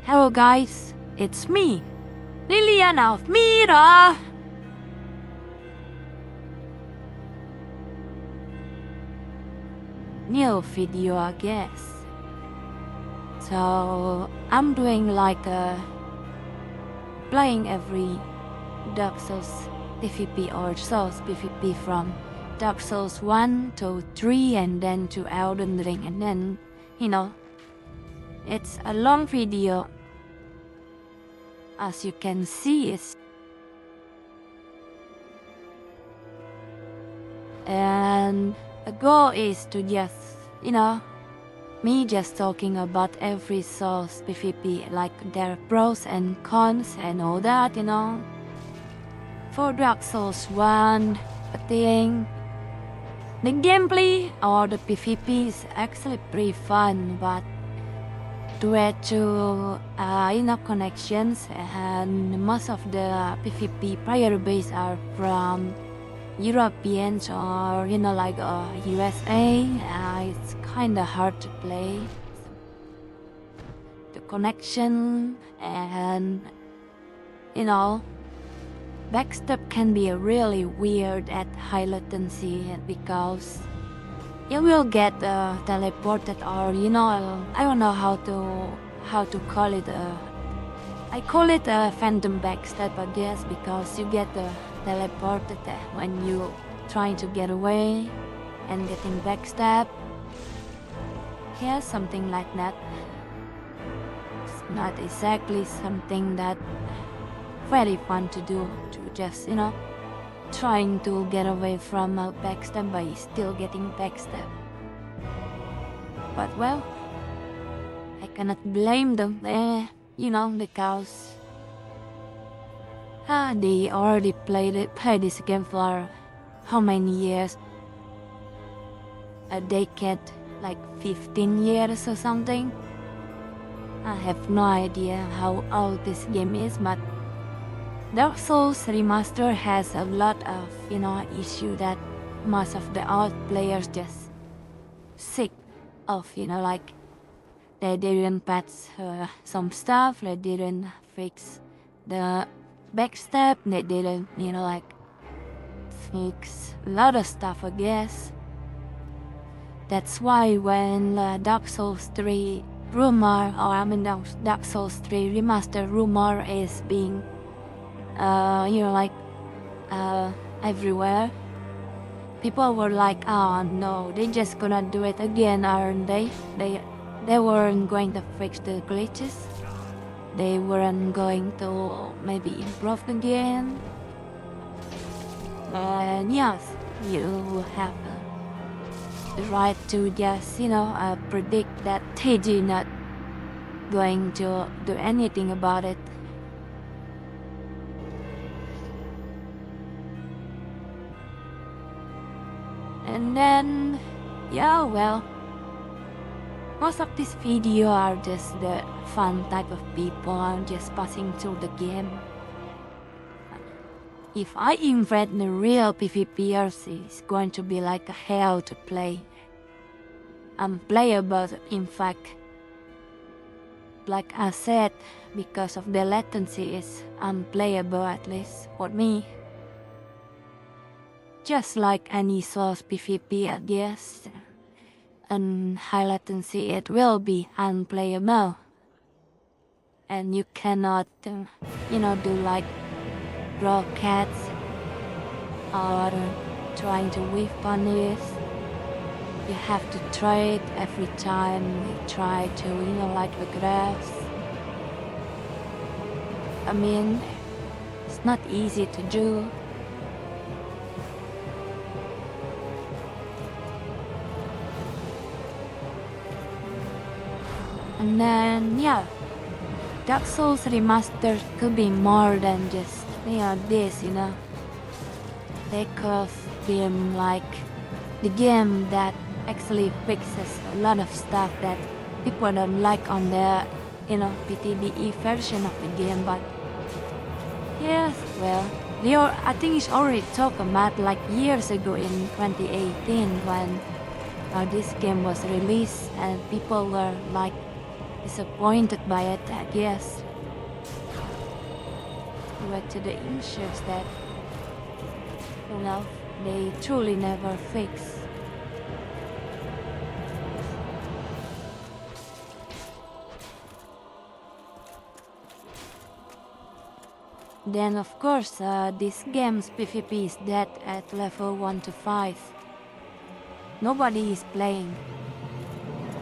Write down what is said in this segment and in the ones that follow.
Hello guys, it's me, Liliana of Mira! New video I guess. So I'm doing like playing every Dark Souls PvP or Souls PvP from Dark Souls 1 to 3 and then to Elden Ring, and then it's a long video. As you can see, and the goal is to just me just talking about every Souls PvP, like their pros and cons and all that, For Dark Souls 1, I think the gameplay or the PvP is actually pretty fun, but due to connections, and most of the PvP player base are from Europeans or like USA, it's kinda hard to play. The connection and backstab can be really weird at high latency because you will get teleported, or I don't know how to call it. I call it a phantom backstab, I guess, because you get teleported when you trying to get away and getting backstab. Yeah, something like that. It's not exactly something that very fun to do, to just trying to get away from a backstab by still getting backstab. But well, I cannot blame them, because they already played this game for how many years? A decade, like 15 years or something. I have no idea how old this game is, but Dark Souls Remaster has a lot of issue that most of the old players just sick of, like they didn't patch some stuff, they didn't fix the backstab, they didn't fix a lot of stuff, I guess. That's why when Dark Souls 3 rumor, Dark Souls 3 Remaster rumor is being everywhere, people were like, oh no, they just gonna do it again, aren't they? They weren't going to fix the glitches. They weren't going to maybe improve the game. And yes, you have the right to just predict that they are not going to do anything about it. And then, most of this video are just the fun type of people just passing through the game. If I invent the real PvPers, it's going to be like a hell to play. Unplayable, in fact. Like I said, because of the latency, it's unplayable, at least for me. Just like any Souls PvP, I guess. And high latency, it will be unplayable. And you cannot, do like rockets or trying to whiff punish. You have to trade every time you try to, like the grass. I mean, it's not easy to do. And then, Dark Souls Remastered could be more than just, this, They could be like the game that actually fixes a lot of stuff that people don't like on the, PTBE version of the game. But yes, well, I think it's already talked about like years ago in 2018 when this game was released, and people were like disappointed by it, I guess. But to the issues that, they truly never fix. Then of course, this game's PvP is dead at level 1 to 5. Nobody is playing.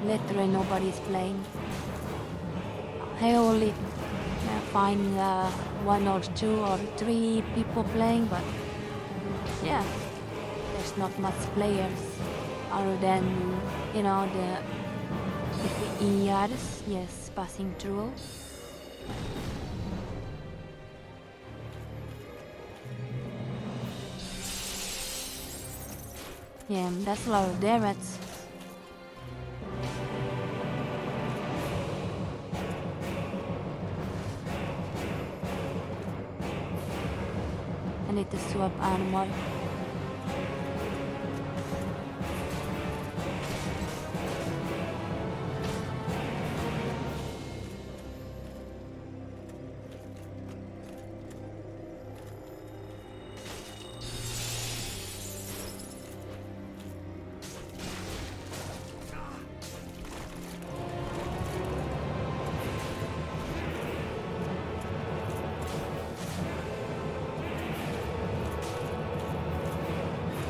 Literally nobody is playing. I only find 1 or 2 or 3 people playing, but yeah, there's not much players other than, the PvEers, yes, passing through. Yeah, that's a lot of damage. I need to swap armor.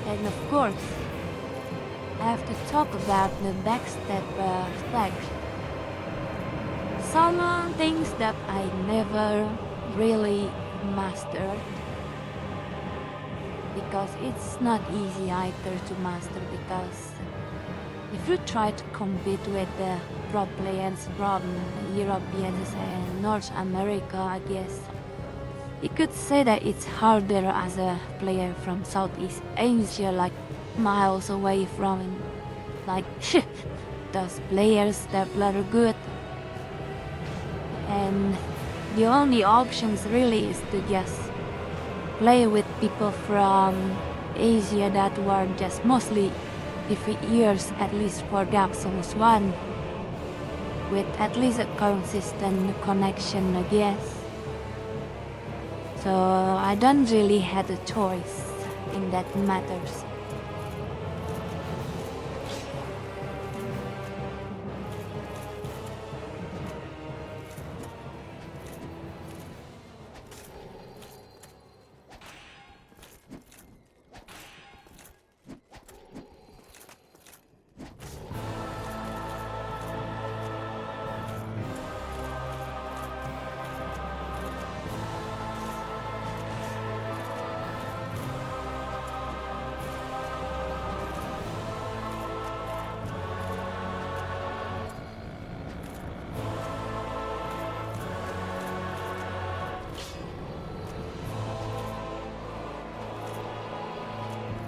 And of course, I have to talk about the backstep stack. Some things that I never really mastered, because it's not easy either to master, because if you try to compete with the pro players from Europeans and North America, I guess you could say that it's harder as a player from Southeast Asia, like miles away from, like, those players that are good. And the only options really is to just play with people from Asia that were just mostly different years, at least for Dark Souls 1, with at least a consistent connection, I guess. So I don't really have a choice in that matters.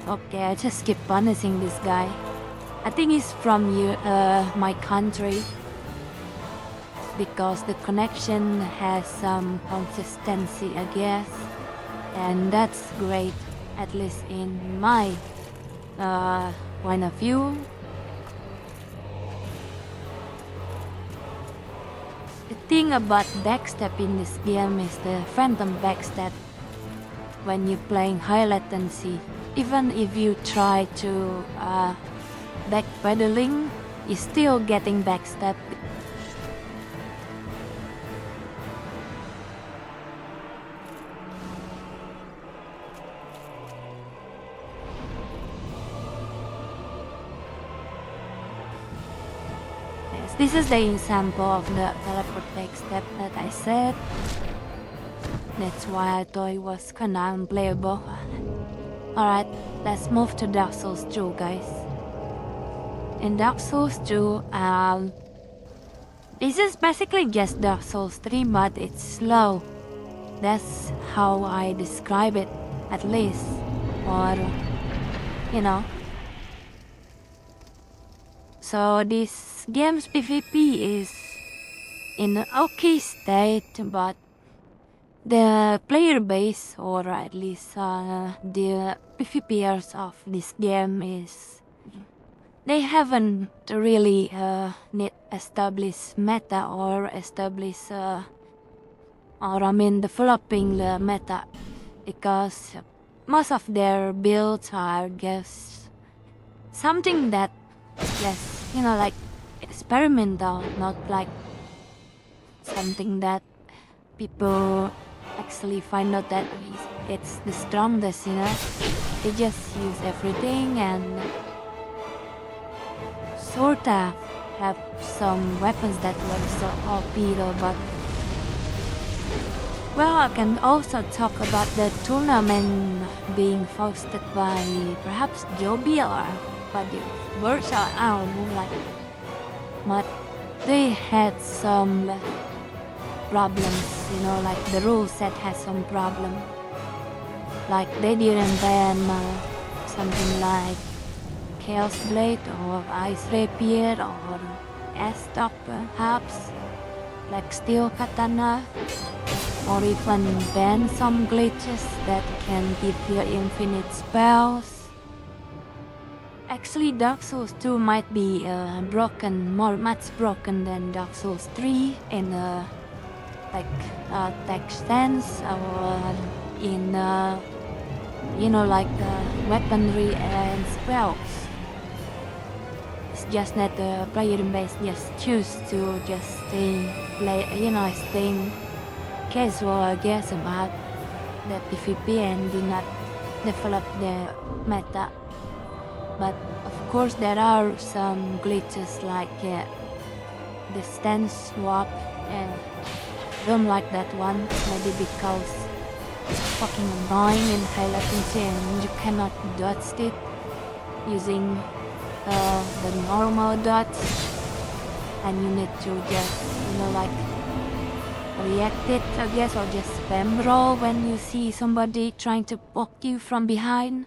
Okay, I just keep punishing this guy. I think he's from my country, because the connection has some consistency, I guess, and that's great, at least in my point of view. The thing about backstep in this game is the phantom backstep. When you're playing high latency, even if you try to backpedaling, you're still getting backstep. Yes, this is the example of the teleport backstep that I said. That's why I thought it was kinda unplayable. Alright, let's move to Dark Souls 2, guys. In Dark Souls 2, this is basically just Dark Souls 3, but it's slow. That's how I describe it, at least. Or, So this game's PvP is in an okay state, but the player base, or at least the PvPers of this game, is they haven't really established meta or established developing the meta, because most of their builds are just something that just like experimental, not like something that people actually find out that it's the strongest. They just use everything and sort of have some weapons that were so OP though, but well, I can also talk about the tournament being hosted by perhaps Joby or by the Versa, I don't know, but they had some problems, like the rule set has some problem. Like they didn't ban something like Chaos Blade or Ice Rapier or S-Stop perhaps, like Steel Katana, or even ban some glitches that can give you infinite spells. Actually, Dark Souls 2 might be much broken than Dark Souls 3 in tech sense, or in weaponry and spells. It's just that the player base just choose to just staying casual, I guess, about the PvP and did not develop the meta. But of course there are some glitches like the stance swap, and I don't like that one, maybe because it's fucking annoying in high latency and you cannot dodge it using the normal dodge, and you need to just react it, I guess, or just spam roll when you see somebody trying to poke you from behind.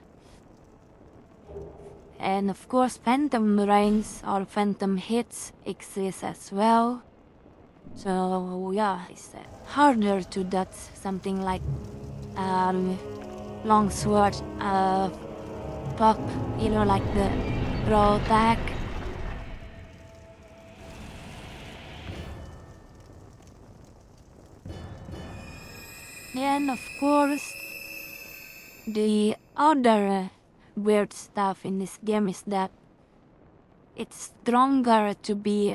And of course phantom rains or phantom hits exist as well. So yeah, it's harder to dodge something like long sword poke, like the raw attack. And of course, the other weird stuff in this game is that it's stronger to be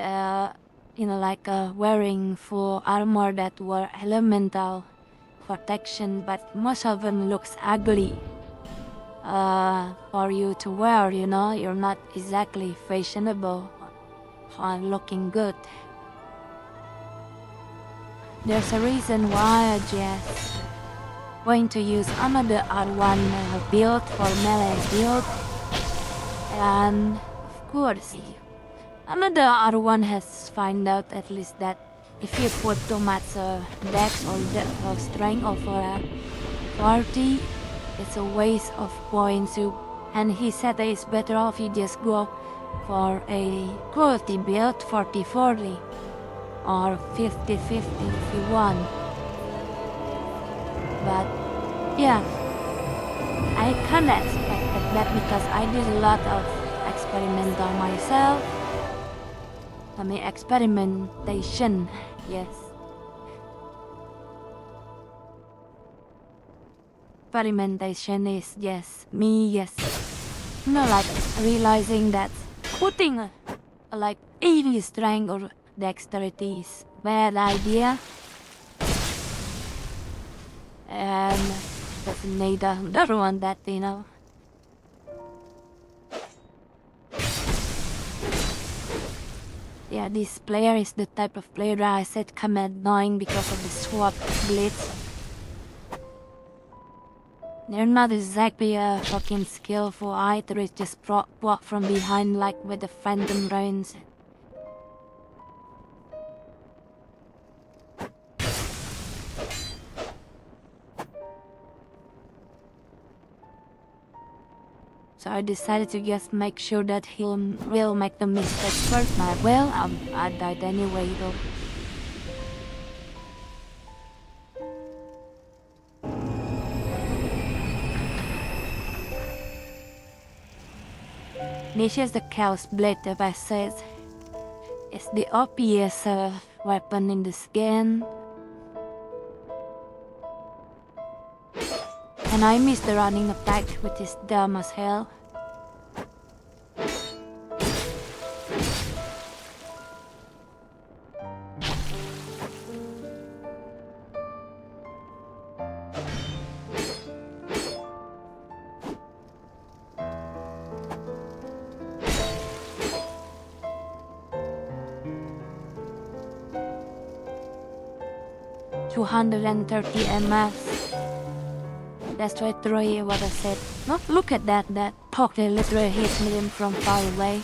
wearing full armor that were elemental protection, but most of them looks ugly for you to wear. You're not exactly fashionable or looking good. There's a reason why I just going to use another R1 build for melee build, and of course another R1 has found out at least that if you put too much dex or strength over 40, it's a waste of points, and he said that it's better off you just go for a quality build 40-40 or 50-50 if you want. But yeah, I kinda expected that because I did a lot of experimental myself. Experimentation, yes. Experimentation is me, realizing that putting 80 strength or dexterity is bad idea, and that's neither don't want that, Yeah, this player is the type of player that I said command 9 because of the swap blitz. They're not exactly a fucking skillful either, it's just walk from behind like with the phantom rains. So I decided to just make sure that will make the mistakes first. But I died anyway though. This is the Chaos Blade that I said. It's the OPS weapon in this game. And I miss the running attack, which is dumb as hell. $230 MS. That's literally what I said. Not look at that totally literally hit me from far away.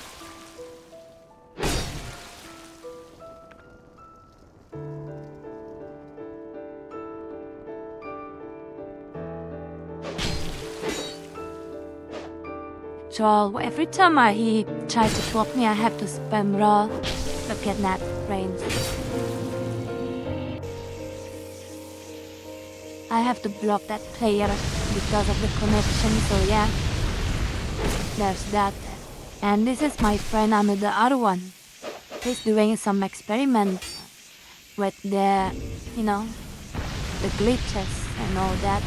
So every time he tries to swap me, I have to spam roll. Look at that range. I have to block that player because of the connection, so yeah, there's that. And this is my friend under the other one. He's doing some experiment with the, the glitches and all that.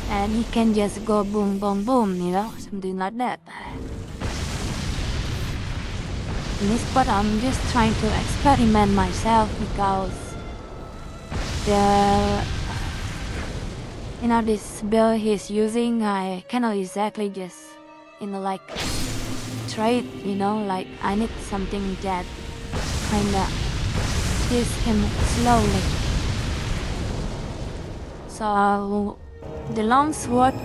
And he can just go boom, boom, boom, something like that. In this part, I'm just trying to experiment myself because this build he's using, I cannot exactly just, trade, like I need something that kinda kills him slowly. So the long sword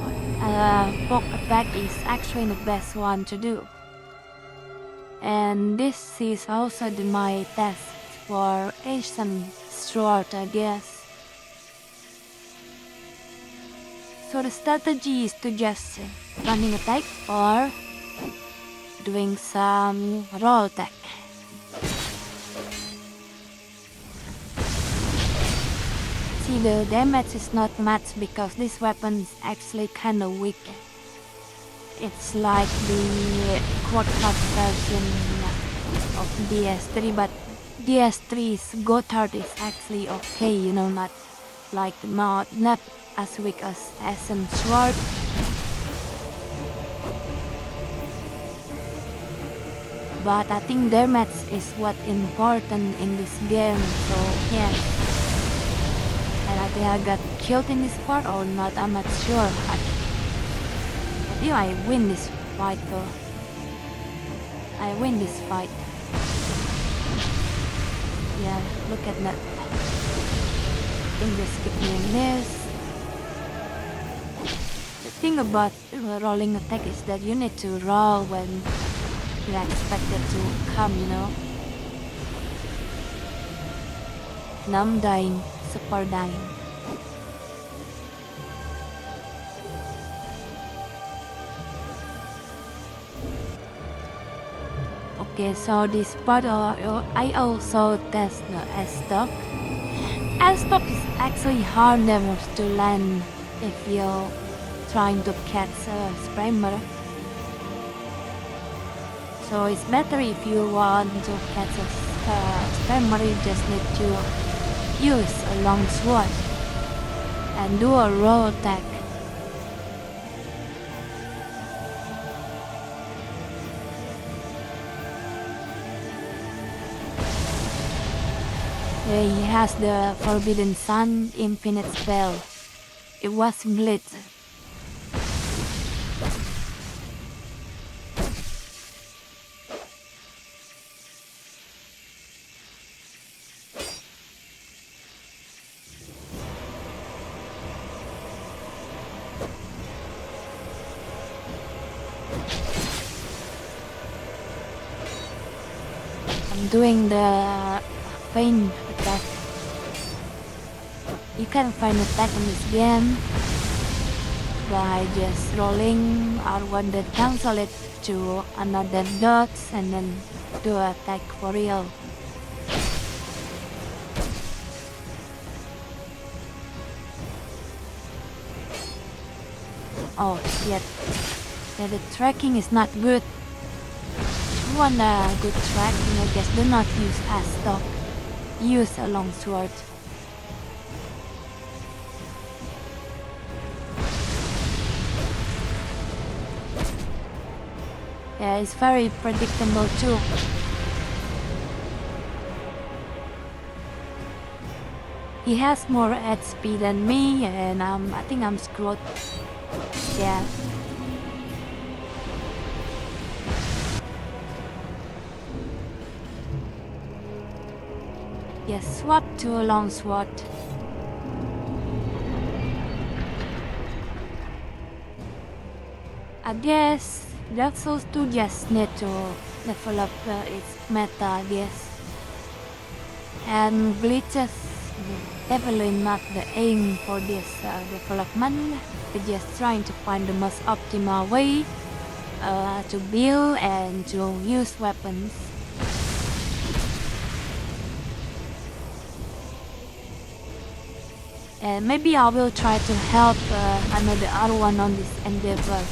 poke attack is actually the best one to do. And this is also my test for Asian sword, I guess. So the strategy is to just running attack or doing some roll attack. See, the damage is not much because this weapon is actually kinda weak. It's like the quad-cut version of DS3, but DS3's Gotthard is actually okay, not like not as weak as Ascent Sword. But I think damage is what important in this game, so yeah. And I think I got killed in this part or not, I'm not sure. I think I win this fight though. I win this fight. Yeah, look at that. I think just keep doing this. The thing about rolling attack is that you need to roll when you expect it to come, And I'm dying, super dying. Okay, so this part I also test the S-Stock. S-Stock is actually harder to land if you're trying to catch a spammer. So it's better if you want to catch a spammer, you just need to use a long sword and do a roll attack. He has the Forbidden Sun Infinite Spell. It was glitched. I'm doing the feint attack. You can find attack in this game by just rolling R1 then cancel it to another dot and then do attack for real. Oh shit. Yeah, the tracking is not good. If you want a good tracking, I guess do not use as stock. Use a long sword. Yeah, it's very predictable too. He has more HP than me, and I think I'm screwed. Yeah. Yes, swap to a long sword. I guess Dark Souls 2 just need to develop its meta, I guess. And glitches definitely not the aim for this development. They're just trying to find the most optimal way to build and to use weapons. And maybe I will try to help another other one on this endeavor.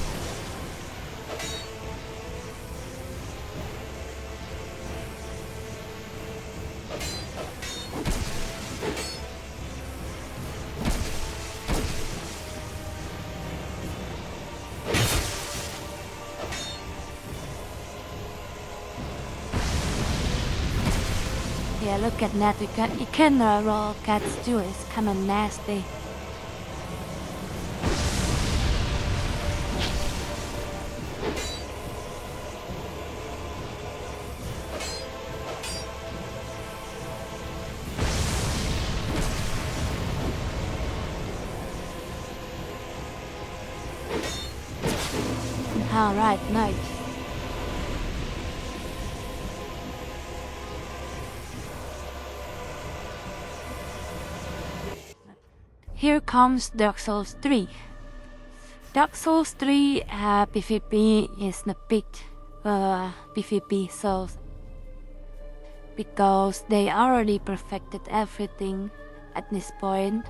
Yeah, look at that. You can roll cats too. It's kind of nasty. Alright, nice. Here comes Dark Souls 3. Dark Souls 3 PvP is the big PvP Souls because they already perfected everything at this point.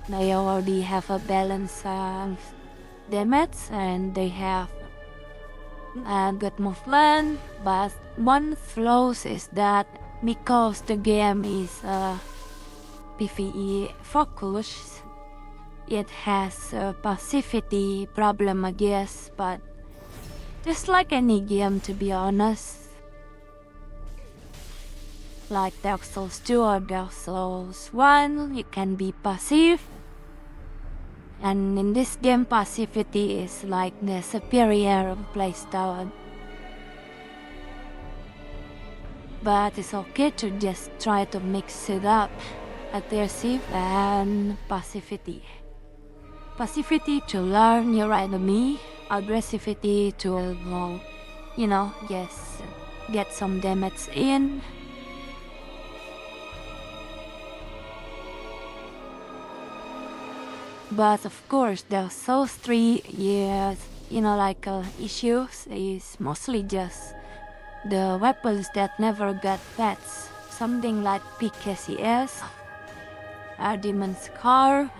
They already have a balanced damage and they have good movement, but one flaw is that because the game is PvE focused, it has a passivity problem, I guess, but just like any game, to be honest, like Dark Souls 2 or Dark Souls 1, you can be passive, and in this game passivity is like the superior playstyle. But it's okay to just try to mix it up, aggressive and passivity. Passivity to learn your enemy, aggressivity to, just get some damage in. But of course, the Souls 3 issues is mostly just the weapons that never got patched. Something like PKCS, Demon's Scar,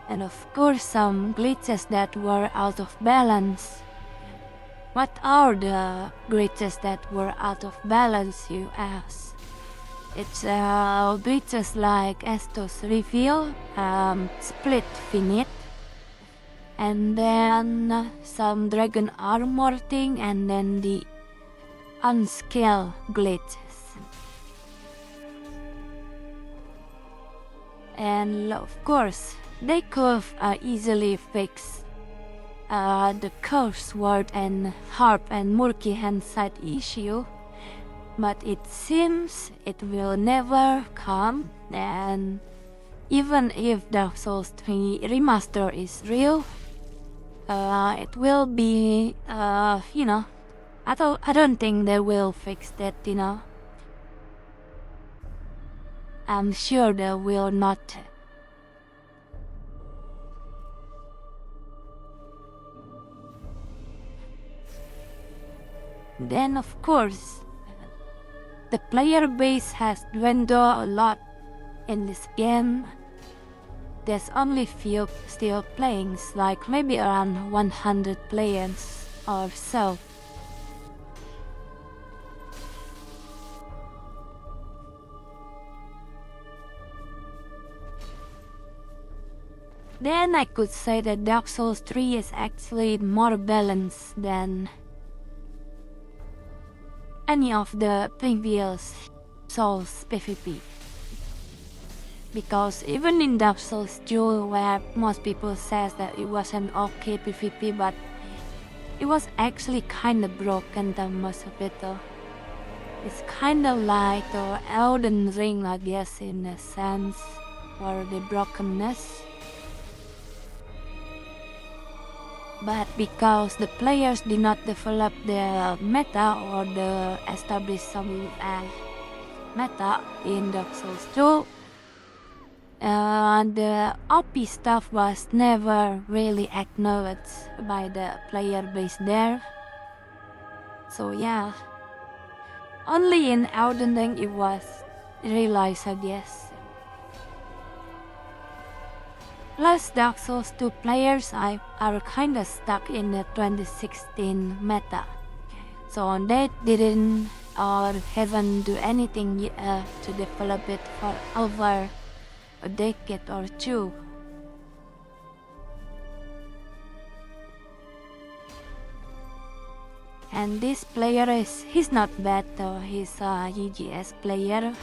and of course some glitches that were out of balance. What are the glitches that were out of balance, you ask? It's glitches like Estos Reveal, Split Finite, and then some Dragon Armor thing, and then the Unscale glitches. And of course, they could easily fix the curse word and harp and murky handsight issue, but it seems it will never come. And even if Dark Souls 3 remaster is real, it will be, I don't think they will fix that, I'm sure they will not. Then of course, the player base has dwindled a lot in this game. there's only few still playing, like maybe around 100 players or so. Then I could say that Dark Souls 3 is actually more balanced than any of the previous Souls PvP. Because even in Dark Souls 2, where most people says that it was an okay PvP, but it was actually kinda broken, the most of it though. It's kinda like the Elden Ring, I guess, in a sense, for the brokenness. But because the players did not develop the meta or the establish some meta in Dark Souls 2, the OP stuff was never really acknowledged by the player base there. So yeah, only in Elden Ring it was realized, I guess. Plus, Dark Souls 2 players are kinda stuck in the 2016 meta. So they didn't or haven't do anything to develop it for over a decade or two. And this player he's not bad though, he's a EGS player.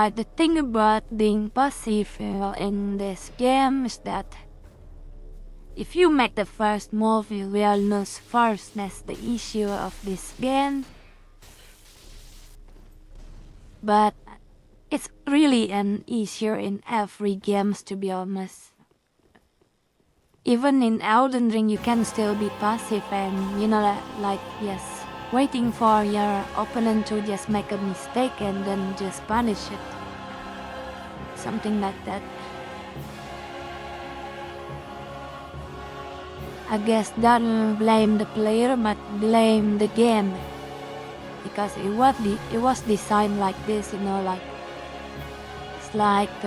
The thing about being passive in this game is that if you make the first move, you will lose first. That's the issue of this game. But it's really an issue in every game, to be honest. Even in Elden Ring, you can still be passive and, like yes, waiting for your opponent to just make a mistake and then just punish it. Something like that. I guess don't blame the player, but blame the game. Because it was designed like this, like it's like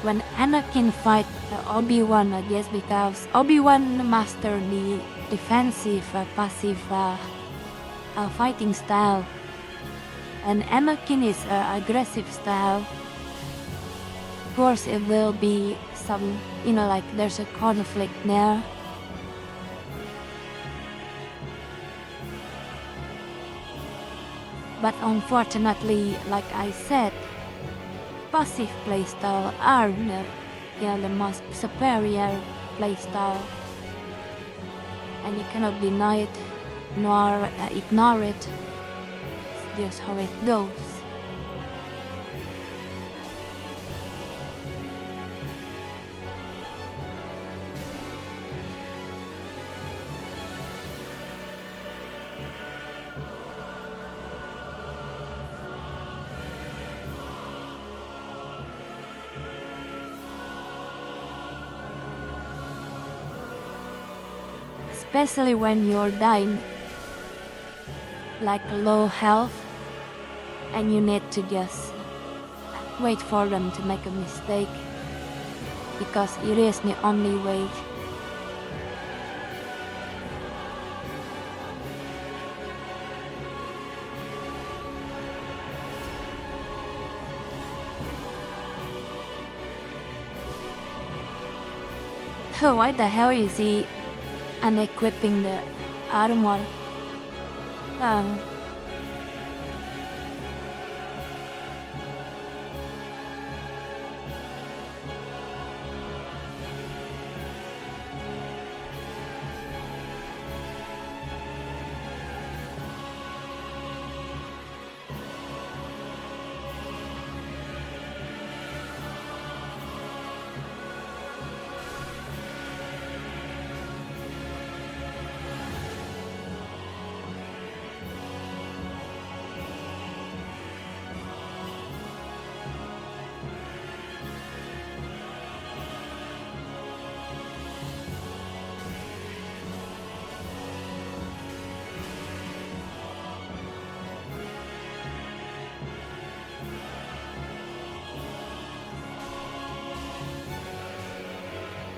when Anakin fight Obi-Wan, I guess, because Obi-Wan mastered the defensive, passive fighting style, and Anakin is aggressive style. Of course, it will be some, like there's a conflict there. But unfortunately, like I said, passive playstyle are the most superior playstyle, and you cannot deny it nor ignore it. It's just how it goes. Especially when you're dying, like low health, and you need to just wait for them to make a mistake, because it is the only way. So why the hell is he unequipping the armor?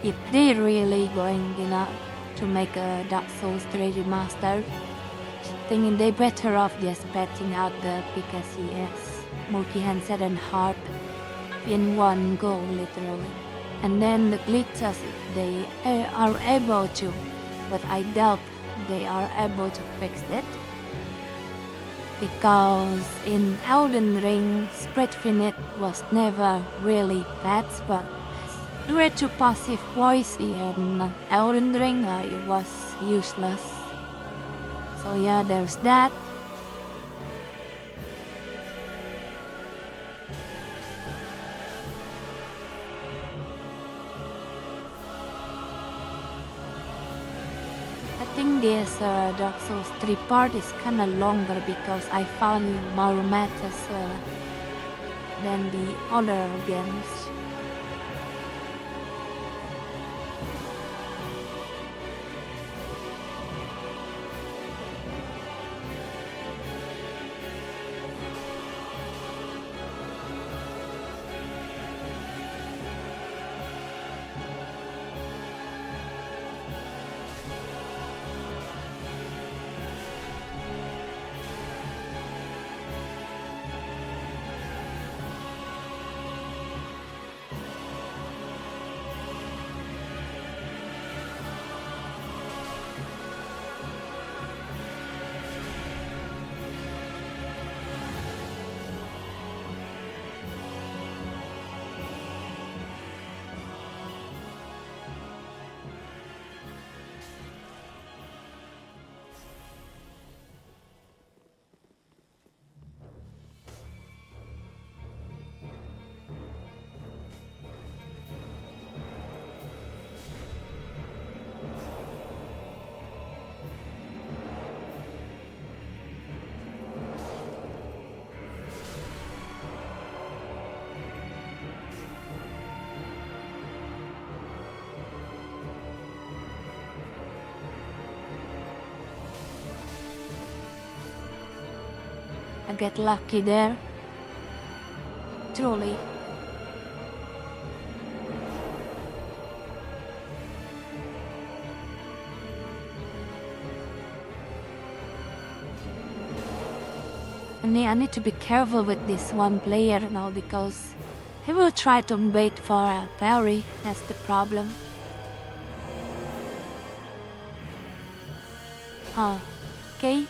if they really going, to make a Dark Souls 3 remaster, thinking they better off just patching out the PKCS, multi-handset and harp in one go, literally. And then the glitches, if they are able to, but I doubt they are able to fix it. Because in Elden Ring, Spread Finite was never really patched, but due to passive voice in Elden Ring, it was useless. So yeah, there's that. I think this Dark Souls 3 part is kinda longer because I found more matches than the other games. I get lucky there. Truly. I need to be careful with this one player now because he will try to bait for a parry. That's the problem. Okay.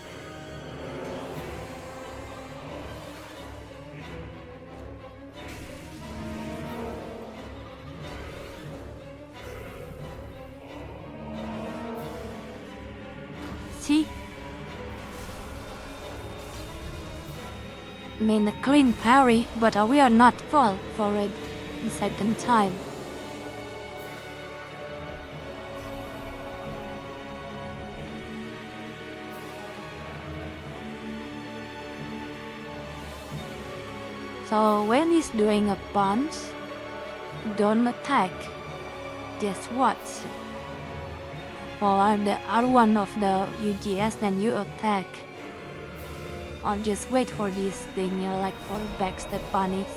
See? I mean, a clean parry, but we are not fall for it in second time. So when he's doing a punch, don't attack, just watch. For the R1 of the UGS, then you attack. Or just wait for this thing, like for backstep punish.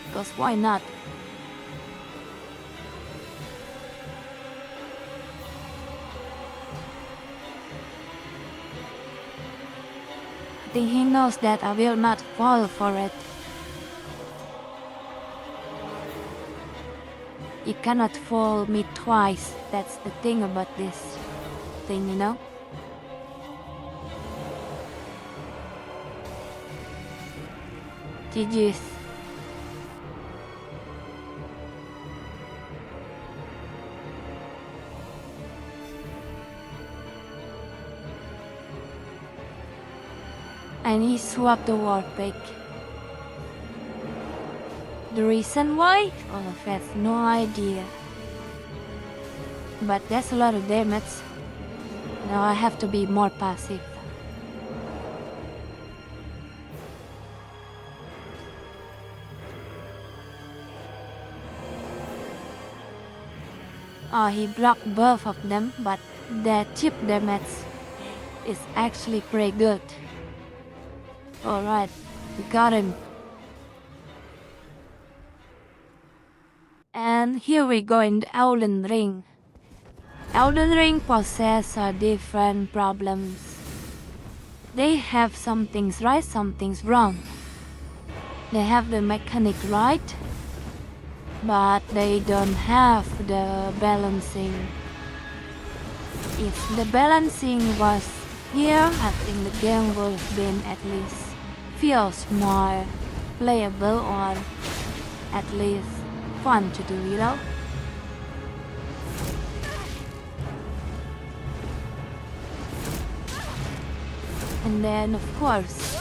Because why not? I think he knows that I will not fall for it. You cannot fall me twice. That's the thing about this thing, GG's. And he swapped the war pick. The reason why? Oh, I have no idea. But that's a lot of damage. Now I have to be more passive. Oh, he blocked both of them, but the chip damage is actually pretty good. Alright, we got him. And then here we go in the Elden Ring. Elden Ring possesses different problems. They have some things right, some things wrong. They have the mechanic right, but they don't have the balancing. If the balancing was here, I think the game would have been at least feels more playable or at least fun to do, you know? And then of course,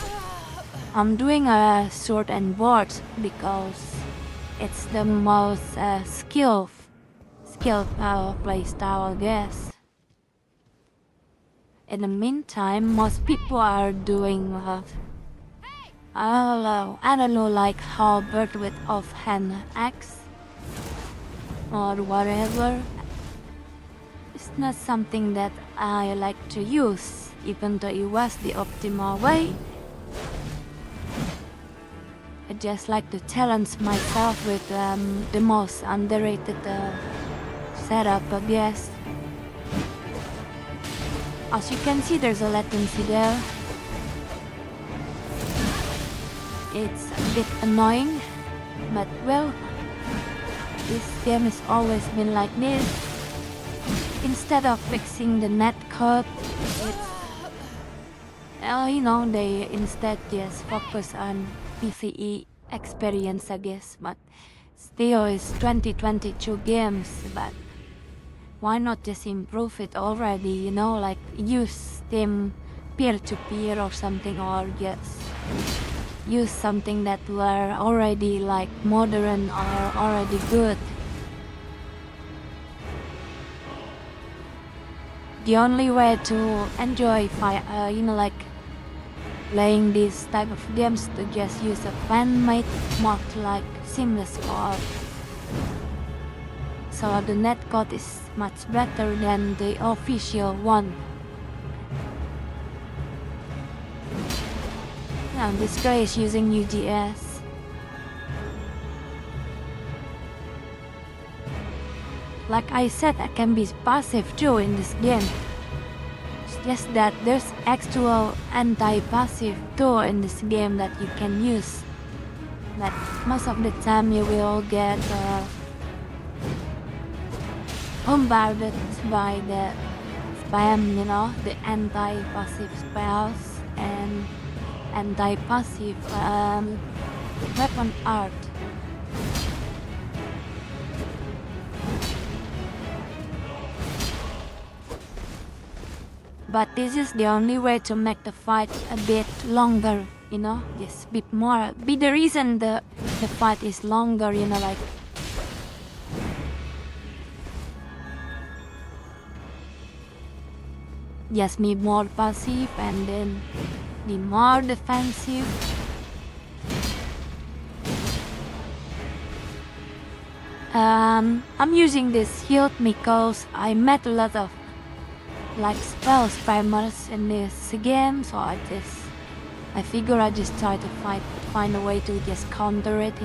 I'm doing a sword and board because it's the most skilled playstyle, I guess. In the meantime, most people are doing I don't know, like halberd with offhand axe or whatever. It's not something that I like to use, even though it was the optimal way. I just like to challenge myself with the most underrated setup, I guess. As you can see, there's a latency there. It's a bit annoying, but well, this game has always been like this. Instead of fixing the netcode, they instead just focus on PvE experience, I guess. But still, it's 2022 games, but why not just improve it already, like use Steam peer-to-peer or something, or just use something that were already like modern or already good. The only way to enjoy like playing this type of games to just use a fan-made mod like seamless co-op. So the netcode is much better than the official one. Now this guy is using UGS. Like I said, I can be passive too in this game. It's just that there's actual anti-passive tool in this game that you can use. But most of the time you will get bombarded by the spam, the anti-passive spells and anti-passive weapon art. But this is the only way to make the fight a bit longer, just a bit more. Be the reason the fight is longer, like just be more passive and then be more defensive. I'm using this shield because I met a lot of like spell spammers in this game, so I figure I just try to find a way to just counter it,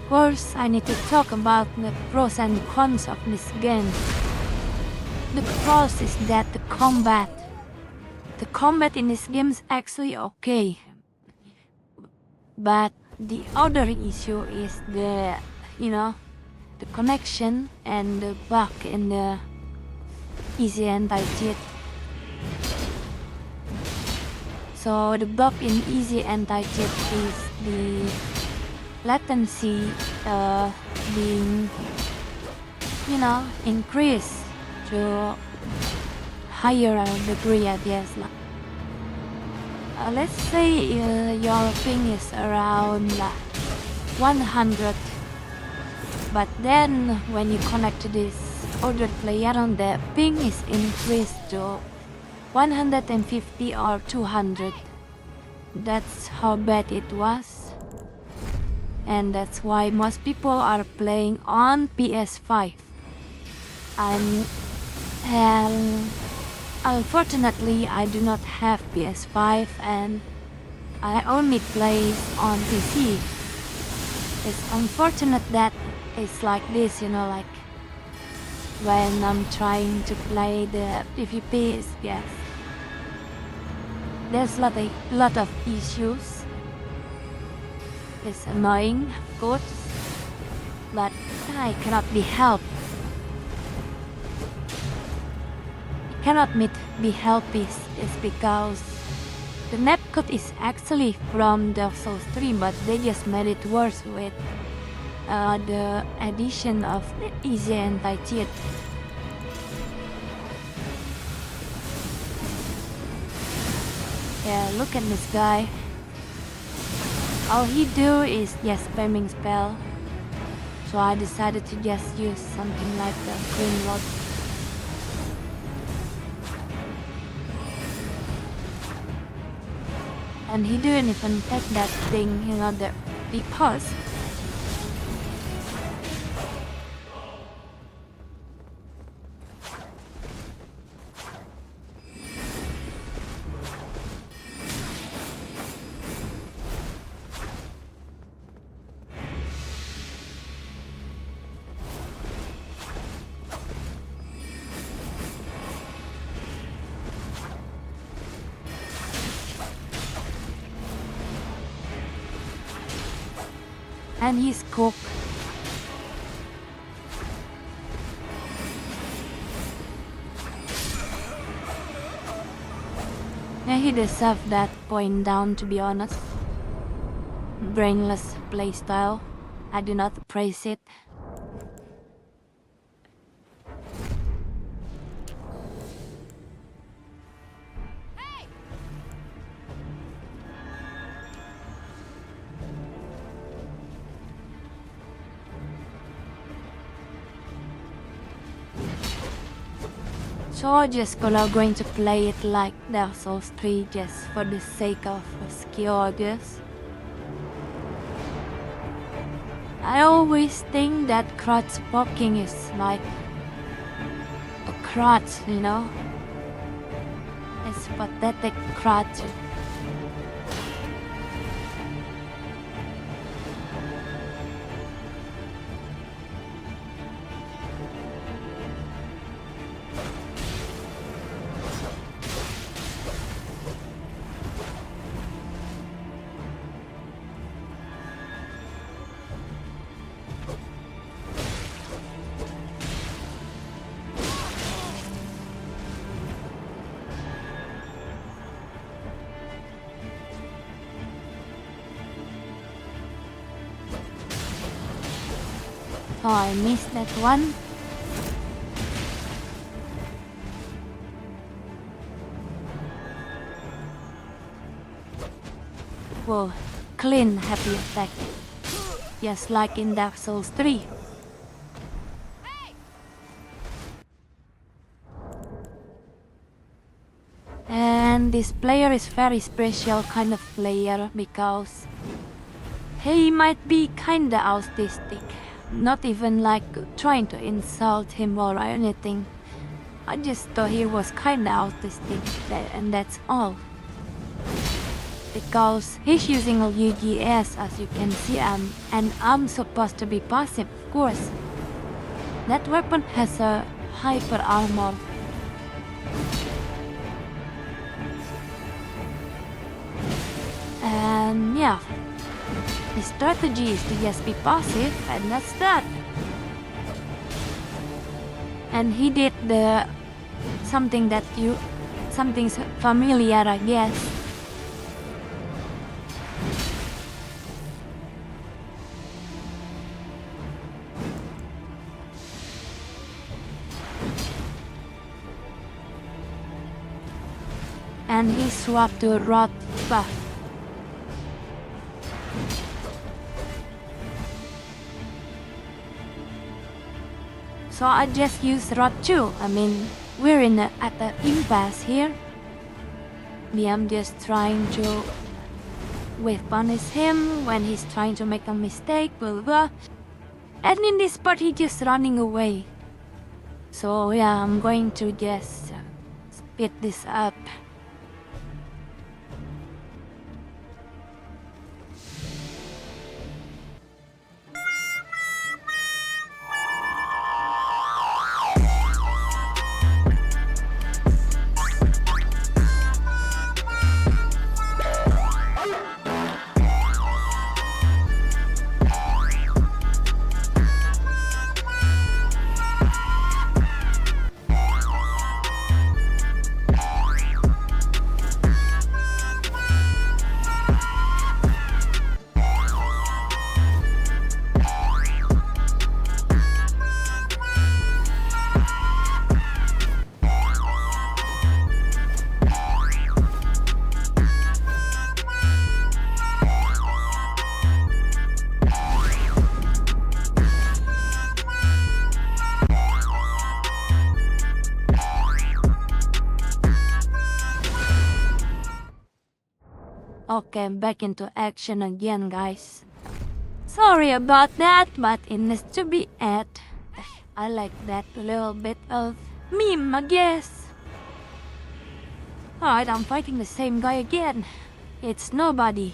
Of course, I need to talk about the pros and cons of this game. The pros is that the combat in this game is actually okay. But the other issue is the connection and the bug in the easy anti-cheat. So the bug in easy anti-cheat is the latency being increased to higher degree, I guess. Let's say your ping is around 100, but then when you connect to this other player, the ping is increased to 150 or 200. That's how bad it was. and that's why most people are playing on PS5. And unfortunately I do not have PS5 and I only play on PC. It's unfortunate that it's like this, like when I'm trying to play the PvP, yes, there's a lot of issues. It's annoying, of course, but I cannot be helped. It cannot be helped is because the map code is actually from Dark Souls 3, but they just made it worse with the addition of easy anti-cheat. Yeah, look at this guy. All he do is just spamming spell. So I decided to just use something like the green rod. And he didn't even take that thing, the because and he's cooked. Yeah, he deserved that point down, to be honest. Brainless playstyle. I do not praise it. So just going to play it like Dark Souls 3 just for the sake of skill, I guess. I always think that crouch poking is like a crutch, It's pathetic crutch. Oh, I missed that one. Whoa, clean happy attack. Just like in Dark Souls 3. And this player is very special kind of player because he might be kinda autistic. Not even like trying to insult him or anything. I just thought he was kinda autistic and that's all. Because he's using a UGS, as you can see, and I'm supposed to be passive, of course. That weapon has a hyper armor. And yeah, the strategy is to just be passive, and that's that. And he did something familiar, I guess. And he swapped to rot buff. So I just used rot too. I mean, we're at the impasse here. I'm just trying to we punish him when he's trying to make a mistake, blah blah. And in this part he's just running away. So yeah, I'm going to just speed this up. Okay, I'm back into action again, guys. Sorry about that, but it needs to be added. I like that little bit of meme, I guess. Alright, I'm fighting the same guy again. It's nobody.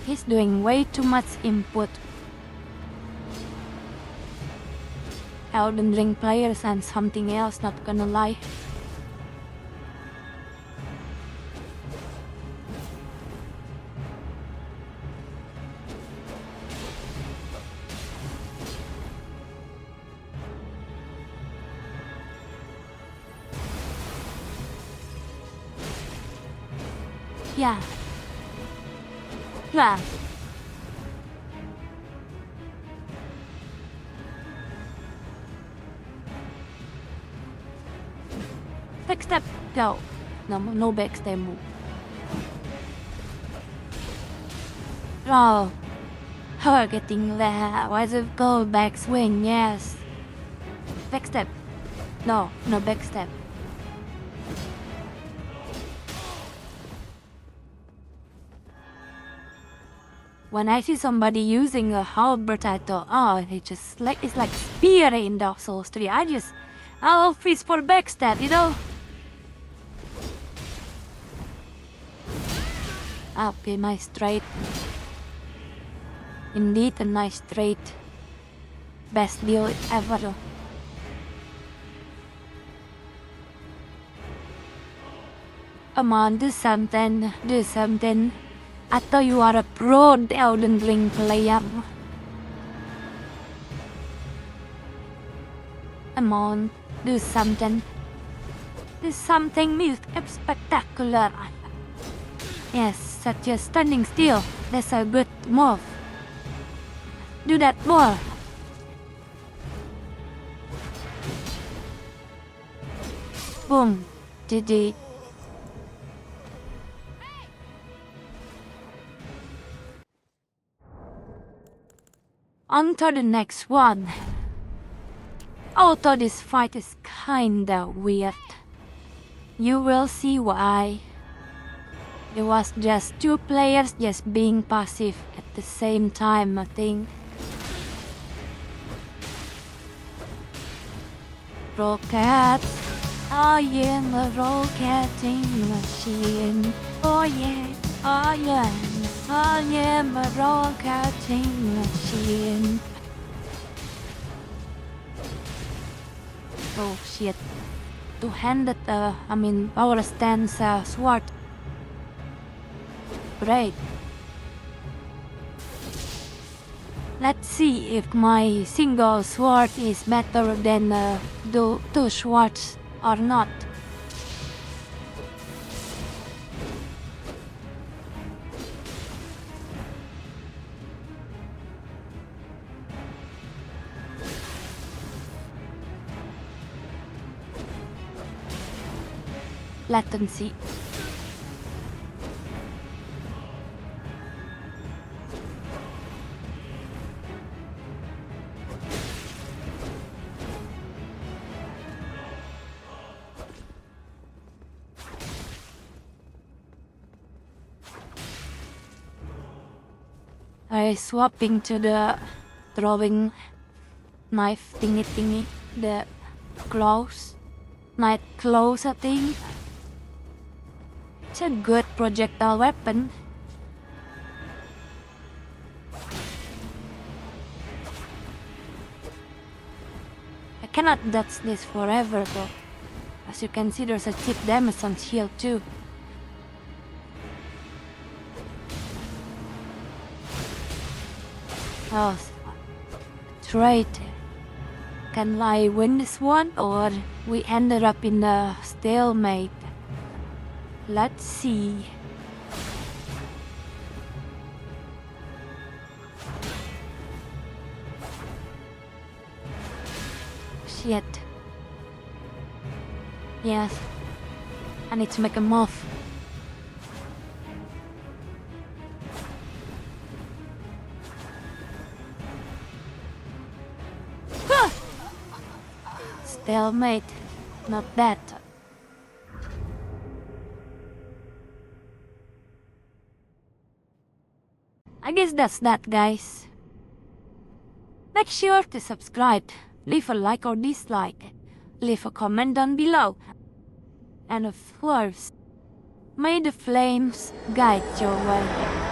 He's doing way too much input. Elden Ring players and something else, not gonna lie. Yeah. Yeah. Backstep, go. No backstep move. Oh, getting there. Why the go back swing? Yes. Backstep. No backstep. When I see somebody using a halberd, I thought, oh, it's like spear in Dark Souls 3. I'll freeze for backstab, you know. Okay, nice straight. Indeed, a nice straight. Best deal ever. Come on, do something. I thought you are a pro Elden Ring player. Come on, do something. Do something new and spectacular. Yes, such as standing still. That's a good move. Do that more. Boom. GG. On to the next one. Although this fight is kinda weird, you will see why. It was just two players just being passive at the same time, I think. Rocket, I am a rocketing machine. Oh yeah, I am a rocketing machine. Oh shit. Two-handed, power stance sword. Great. Let's see if my single sword is better than two swords or not. Latency. by swapping to the throwing knife thingy, the claws, knight claws I think. It's a good projectile weapon. I cannot dodge this forever though. As you can see, there's a chip damage on shield too. Oh, trade. Can I win this one, or we ended up in a stalemate? Let's see. Shit. Yes. I need to make a move. Stalemate. Not bad. I guess that's that, guys. Make sure to subscribe, leave a like or dislike, leave a comment down below. And of course, may the flames guide your way.